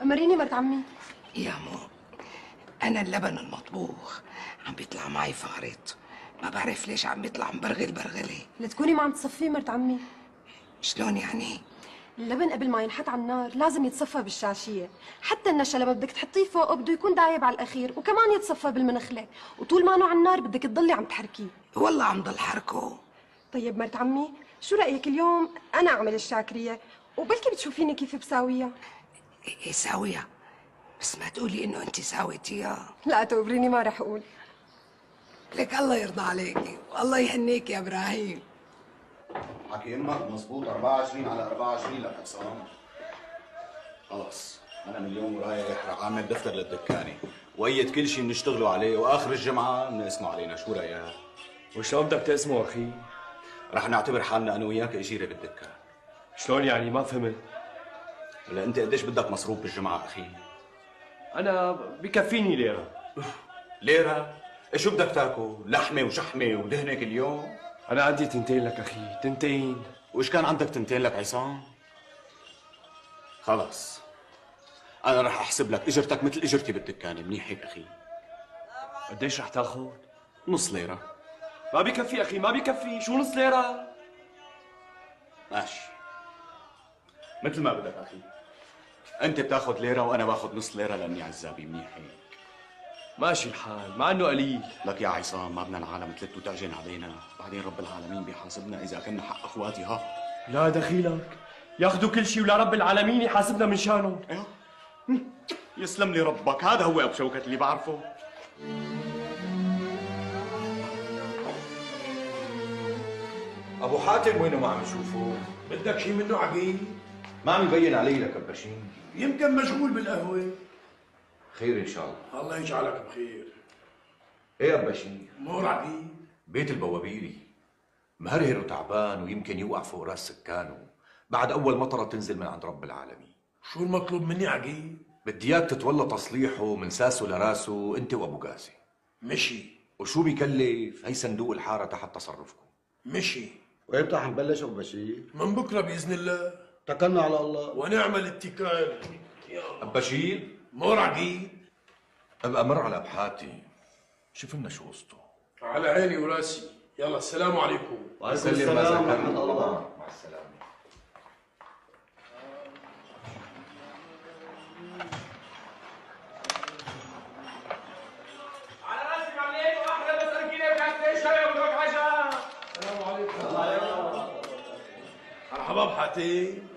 أمريني مرت عمي. يا مو أنا اللبن المطبوخ عم بيطلع معي فارط، ما بعرف ليش عم بيطلع مبرغل برغلة. لتكوني ما عم تصفيه مرت عمي. شلون يعني؟ اللبن قبل ما ينحط على النار لازم يتصفى بالشاشية، حتى النشا لما بدك تحطيه فوقه بده يكون دايب على الأخير، وكمان يتصفى بالمنخلة، وطول ما انه على النار بدك تضلي عم تحركيه. والله عم ضل حركه. طيب مرت عمي، شو رأيك اليوم أنا أعمل الشاكرية، وبلكي بتشوفيني كيف بساويها؟ إيه ساوية، بس ما تقولي إنه أنت ساويتيها. لا تقبريني، ما رح أقول. لك الله يرضى عليكي والله يهنيك يا إبراهيم. حكي امك مزبوط، 24 على 24 لك حسام. خلص انا من اليوم ورايح رح اعمل دفتر للدكانه، وقيد كل شيء بنشتغلوا عليه، واخر الجمعه بنقسمه علينا، شو رايك؟ وشلون بدك تقسمه اخي؟ رح نعتبر حالنا انا وياك اجيره بالدكان. شلون يعني؟ ما فهمت. هلا انت قديش بدك مصروف بالجمعه اخي؟ انا بكفيني ليره. ليره؟ إيه شو بدك تاكل؟ لحمه وشحمه ودهنه كل يوم؟ انا عندي تنتين لك اخي، تنتين. وايش كان عندك تنتين لك عصام؟ خلص انا رح احسب لك اجرتك مثل اجرتي بالدكانه، منيح هيك اخي؟ قديش رح تاخذ؟ نص ليره. ما بكفي اخي، ما بكفي، شو نص ليره؟ ماشي مثل ما بدك اخي، انت بتاخذ ليره وانا باخذ نص ليره لاني عزابي، منيح هيك؟ ماشي الحال، مع انه قليل. لك يا عصام ما بدنا العالم تلت وتعجن علينا، بعدين رب العالمين بيحاسبنا اذا كنا حق اخواتي. ها لا دخيلك، ياخذوا كل شيء ولا رب العالمين يحاسبنا من شانهم. ايوه يسلم لي ربك، هذا هو ابو شوكت اللي بعرفه. ابو حاتم وينه ما عم نشوفه؟ بدك شي منه عقيل؟ ما عم يبين علي لك بشين. يمكن مشغول بالقهوة. خير ان شاء الله. الله يجعلك بخير. ايه بشين؟ مور عقيل. بيت البوابيري مهرهر وتعبان، ويمكن يوقع فوق راس سكانه بعد اول مطره تنزل من عند رب العالمين. شو المطلوب مني عقيل؟ بدي اياك تتولى تصليحه من ساسه لراسه انت وابو قاسي. مشي. وشو بيكلف؟ هي صندوق الحاره تحت تصرفكم. مشي. وامتى حنبلش ابو بشير؟ من بكره باذن الله. اتكلنا على الله ونعم الاتكال. ابو بشير مور عقيل. ابقى مر على ابحاتي، شوف لنا شو قصته. على عيني وراسي. يلا السلام عليكم. وعليكم السلام ورحمه الله. مع السلامه. على راسي معلم، واحده بس اركينه بكاسه شاي وبدك عشاء. السلام عليكم. مرحبا بحاتم.